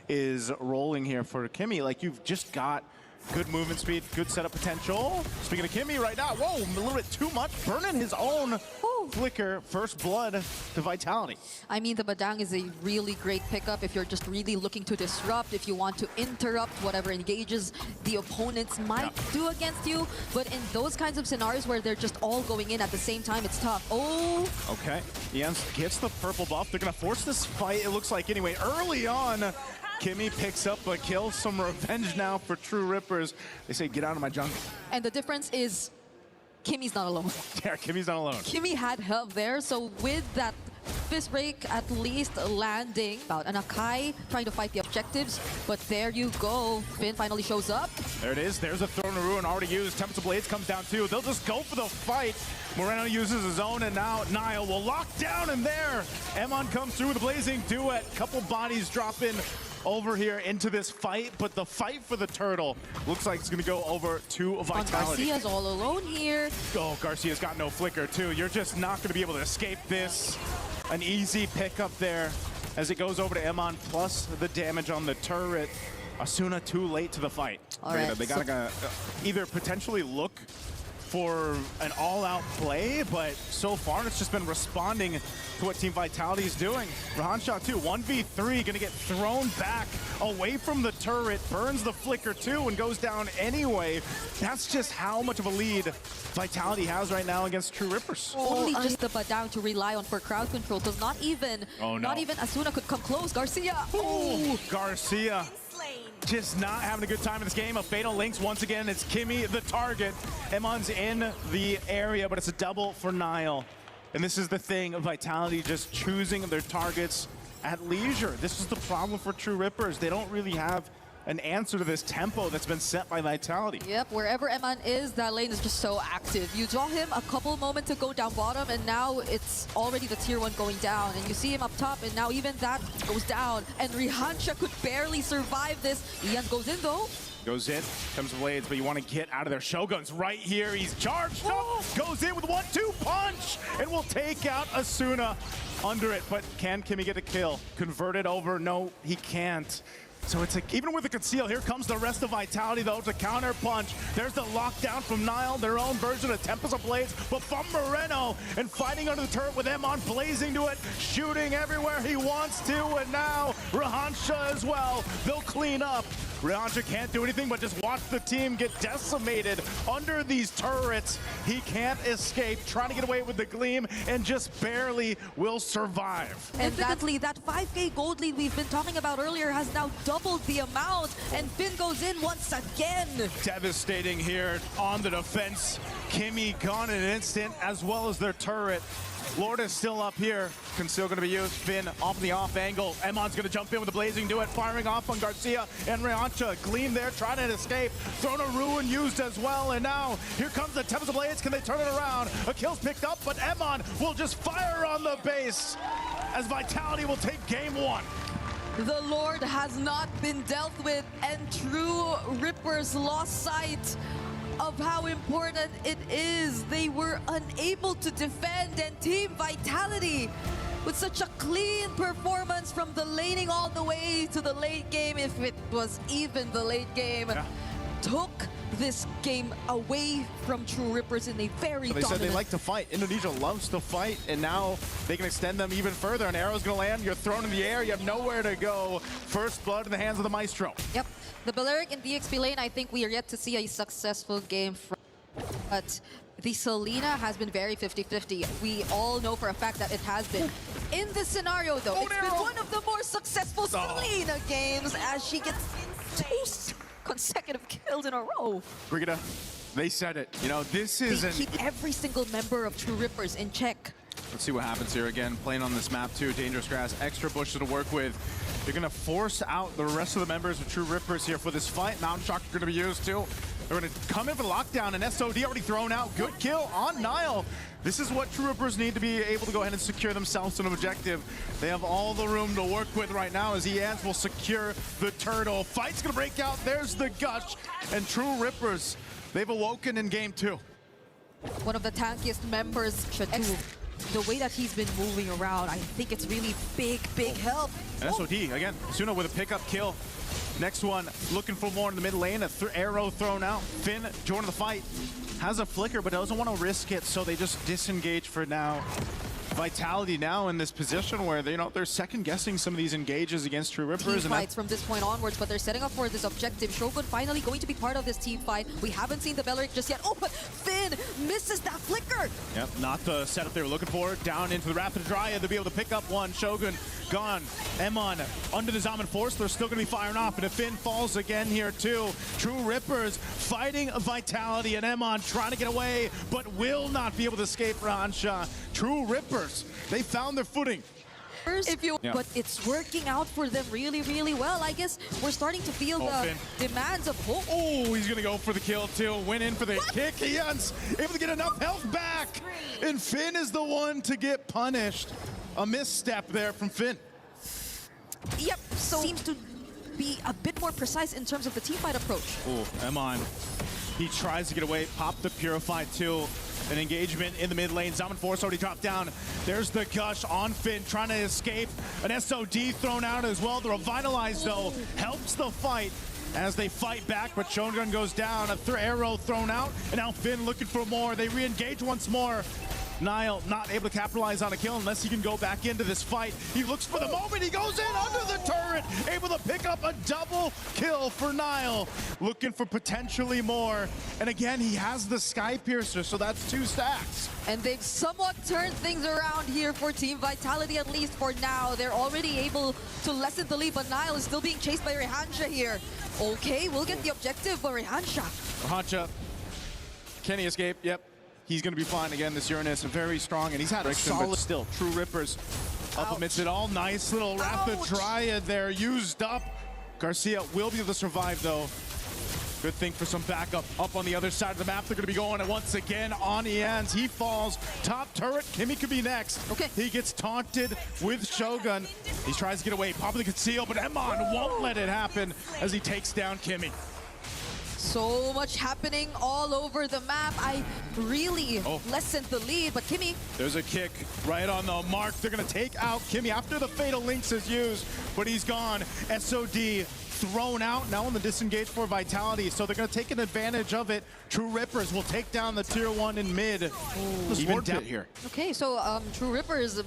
is rolling here for Kimmy. Like, you've just got good movement speed, good setup potential. Speaking of Kimmy right now, whoa, a little bit too much, burning his own flicker. First blood to Vitality. I mean, the Badang is a really great pickup if you're just really looking to disrupt, if you want to interrupt whatever engages the opponents might do against you. But in those kinds of scenarios where they're just all going in at the same time, it's tough. Oh! Okay, Jens gets the purple buff. They're gonna force this fight, it looks like anyway. Early on, Kimmy picks up a kill. Some revenge now for True Rippers. They say, get out of my jungle. And the difference is Kimmy's not alone. Yeah, Kimmy's not alone. Kimmy had help there, so with that fist break at least landing, and Akai trying to fight the objectives, but there you go. Finn finally shows up. There it is. There's a Throne of Ruin already used. Tempest of Blades comes down too. They'll just go for the fight. Moreno uses his own, and now Niall will lock down in there. Emon comes through with a blazing duet. Couple bodies drop in over here into this fight, but the fight for the turtle looks like it's going to go over to Vitality. Garcia's all alone here. Oh, Garcia's got no flicker too. You're just not going to be able to escape this. An easy pickup there as it goes over to Emon, plus the damage on the turret. Asuna too late to the fight. All right, they gotta either potentially look for an all-out play, but so far it's just been responding to what Team Vitality is doing. Rahanshaw too, 1v3, gonna get thrown back away from the turret, burns the flicker too, and goes down anyway. That's just how much of a lead Vitality has right now against True Rippers. Only just the Badang to rely on for crowd control, because not even Asuna could come close. Garcia! Oh, Garcia. Just not having a good time in this game. A fatal links once again. It's Kimmy the target. Emon's in the area, but it's a double for Niall. And this is the thing of Vitality just choosing their targets at leisure. This is the problem for True Rippers. They don't really have an answer to this tempo that's been set by Vitality. Yep, wherever Emon is, that lane is just so active. You draw him a couple moments to go down bottom, and now it's already the tier 1 going down. And you see him up top, and now even that goes down. And Rihansha could barely survive this. Ian goes in though. Goes in, comes Blades, but you want to get out of there. Shogun's right here. He's charged up, goes in with 1-2 punch, and will take out Asuna under it. But can Kimmy get a kill? Convert it over? No, he can't. So it's like, even with the conceal, here comes the rest of Vitality though to counter punch. There's the lockdown from Niall, their own version of Tempest of Blades, but from Moreno, and fighting under the turret with Emon blazing to it, shooting everywhere he wants to, and now Rahansha as well. They'll clean up. Rahansha can't do anything but just watch the team get decimated under these turrets. He can't escape, trying to get away with the gleam, and just barely will survive. And that 5K gold lead we've been talking about earlier has now doubled the amount, and Finn goes in once again. Devastating here on the defense. Kimmy gone in an instant, as well as their turret. Lord is still up here. Conceal going to be used. Finn off the off angle. Emon's going to jump in with a blazing duet, firing off on Garcia and Rahansha. Gleam there, trying to escape. Throne of Ruin used as well. And now here comes the Tempest of Blades. Can they turn it around? A kill's picked up, but Emon will just fire on the base as Vitality will take game 1. The Lord has not been dealt with, and True Rippers lost sight of how important it is. They were unable to defend, and Team Vitality, with such a clean performance from the laning all the way to the late game, if it was even the late game, took this game away from True Rippers in a very They said they like to fight. Indonesia loves to fight, and now they can extend them even further. An arrow's going to land. You're thrown in the air. You have nowhere to go. First blood in the hands of the Maestro. Yep. The Balearic in DXP lane, I think we are yet to see a successful game from, but the Selena has been very 50-50. We all know for a fact that it has been. In this scenario though, it's been one of the more successful Selena games as she gets 2 consecutive kills in a row. Brigida, they said it. You know, this is They keep every single member of True Rippers in check. Let's see what happens here. Again, playing on this map too. Dangerous grass, extra bushes to work with. You're going to force out the rest of the members of True Rippers here for this fight. Mountain Shock are going to be used too. They're going to come in for the lockdown, and SOD already thrown out. Good kill on Niall. This is what True Rippers need to be able to go ahead and secure themselves an objective. They have all the room to work with right now as Ians will secure the turtle. Fight's going to break out. There's the gush. And True Rippers, they've awoken in game 2. One of the tankiest members should the way that he's been moving around, I think it's really big help. And SOD, again, Asuna with a pickup kill. Next one, looking for more in the mid lane. Arrow thrown out. Finn joining the fight. Has a flicker, but doesn't want to risk it, so they just disengage for now. Vitality now in this position where they're second guessing some of these engages against True Rippers. Team fights from this point onwards, but they're setting up for this objective. Shogun finally going to be part of this team fight. We haven't seen the Belleric just yet. Oh, but Finn misses that flicker. Yep, not the setup they were looking for. Down into the Rapid Dryad to be able to pick up one. Shogun gone. Emon under the Zaman Force. They're still going to be firing off. And if Finn falls again here too. True Rippers fighting Vitality, and Emon trying to get away, but will not be able to escape Ransha. True Rippers, they found their footing. But it's working out for them really, really well. I guess we're starting to feel the Finn. demands of hope. Oh, he's gonna go for the kill too. Went in for the kick. He is able to get enough health back. And Finn is the one to get punished. A misstep there from Finn. Yep, so seems to be a bit more precise in terms of the teamfight approach. Oh, Emon. He tries to get away, pop the Purify too. An engagement in the mid lane. Zaman Force already dropped down. There's the Gush on Finn, trying to escape. An SOD thrown out as well. The Revitalize, though, helps the fight as they fight back, but Shogun goes down. A arrow thrown out, and now Finn looking for more. They re-engage once more. Nile not able to capitalize on a kill unless he can go back into this fight. He looks for the moment. He goes in under the turret, able to pick up a double kill for Nile. Looking for potentially more. And again, he has the Sky Piercer, so that's 2 stacks. And they've somewhat turned things around here for Team Vitality, at least for now. They're already able to lessen the lead, but Nile is still being chased by Rehansha here. Okay, we'll get the objective, but Rehansha. Rehansha, can he escape? Yep. He's going to be fine again. This Uranus, very strong, and he's had a solid still. True Rippers up amidst it all. Nice little Rapid Dryad there, used up. Garcia will be able to survive, though. Good thing for some backup up on the other side of the map. They're going to be going once again on Ians. He falls. Top turret. Kimmy could be next. Okay. He gets taunted with Shogun. He tries to get away. Probably conceal, but Emon won't let it happen as he takes down Kimmy. So much happening all over the map. I really lessened the lead, but Kimmy. There's a kick right on the mark. They're going to take out Kimmy after the Fatal Links is used, but he's gone. SOD thrown out now on the disengage for Vitality, so they're going to take an advantage of it. True Rippers will take down the tier 1 in mid. Even down here. Okay, so True Rippers,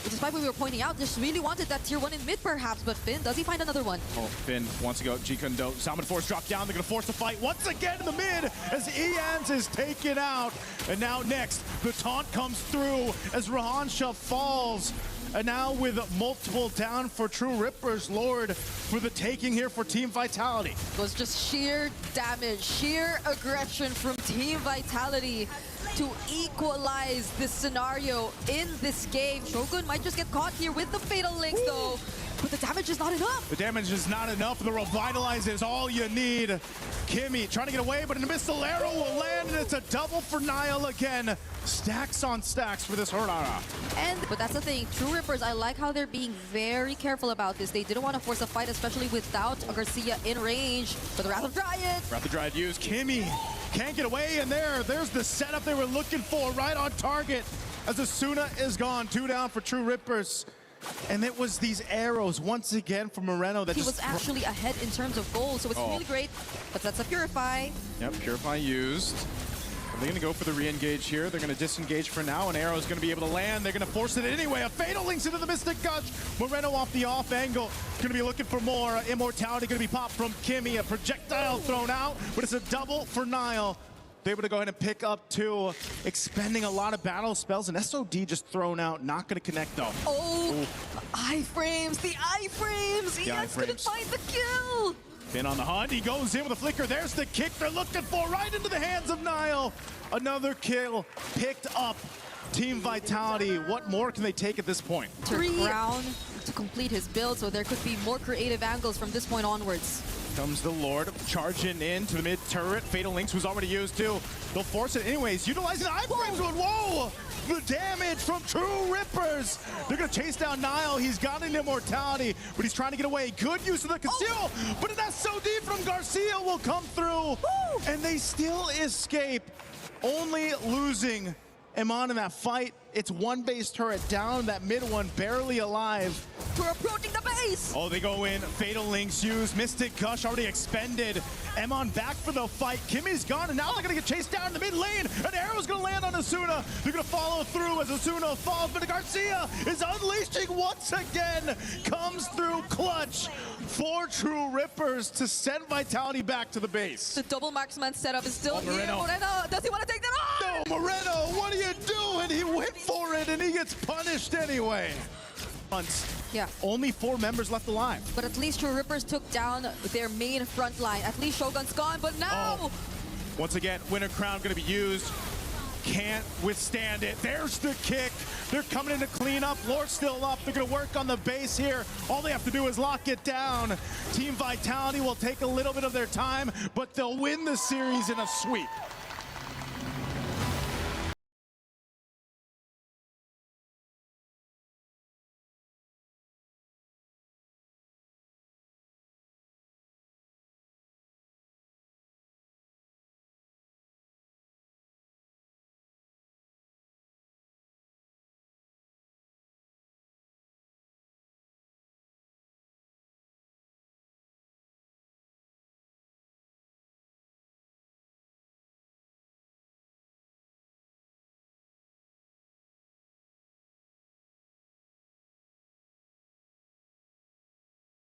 despite what we were pointing out, just really wanted that tier 1 in mid perhaps, but Finn, does he find another one? Oh, Finn wants to go. G-Kundo. Salmon Force drop down. They're going to force the fight once again in the mid as Ians is taken out. And now next, the taunt comes through as Rehansha falls. And now with multiple down for True Rippers, Lord, for the taking here for Team Vitality. It was just sheer damage, sheer aggression from Team Vitality to equalize this scenario in this game. Shogun might just get caught here with the Fatal Links, though. But the damage is not enough. The damage is not enough. The Revitalize is all you need. Kimmy trying to get away, but a missile arrow will land, and it's a double for Nile again. Stacks on stacks for this Hurrara. But that's the thing. True Rippers, I like how they're being very careful about this. They didn't want to force a fight, especially without a Garcia in range. For the Wrath of Dryad. Wrath of Dryad used. Kimmy can't get away, and there's the setup they were looking for, right on target. As Asuna is gone, 2 down for True Rippers. And it was these arrows once again from Moreno that he was actually ahead in terms of goals, so it's really great. But that's a Purify. Yep, Purify used. Are they going to go for the re-engage here? They're going to disengage for now. An arrow is going to be able to land. They're going to force it anyway. A Fatal Links into the Mystic Gush. Moreno off the off angle. Going to be looking for more. Immortality going to be popped from Kimmy. A projectile thrown out, but it's a double for Nile. They're able to go ahead and pick up 2, expending a lot of battle spells, and SOD just thrown out, not going to connect though. Oh, iframes, the iframes! He couldn't find the kill! Finn on the hunt, he goes in with a flicker. There's the kick they're looking for, right into the hands of Nile. Another kill picked up. Team Vitality, what more can they take at this point? Brown to complete his build, so there could be more creative angles from this point onwards. Comes the Lord, charging in to the mid turret. Fatal Links was already used too. They'll force it anyways, utilizing the iframes. Whoa! The damage from True Rippers. They're gonna chase down Nile. He's got an immortality, but he's trying to get away. Good use of the conceal, but an SOD from Garcia will come through, and they still escape, only losing Amon in that fight. It's one base turret down, that mid one barely alive. We're approaching the base. Oh, they go in. Fatal Links used. Mystic Gush already expended. Amon back for the fight. Kimmy's gone, and now they're going to get chased down in the mid lane. An arrow's going to land on Asuna. They're going to follow through as Asuna falls, but Garcia is unleashing once again. Comes through clutch. 4 true Rippers to send Vitality back to the base. The double marksman setup is still here. Moreno. Moreno, does he want to take that on? No, Moreno, what are you doing? He whipped for it, and he gets punished anyway. Yeah. Only 4 members left alive. But at least True Rippers took down their main front line. At least Shogun's gone, but now... Oh. Once again, Winter Crown going to be used. Can't withstand it. There's the kick. They're coming in to clean up. Lord's still up. They're going to work on the base here. All they have to do is lock it down. Team Vitality will take a little bit of their time, but they'll win the series in a sweep.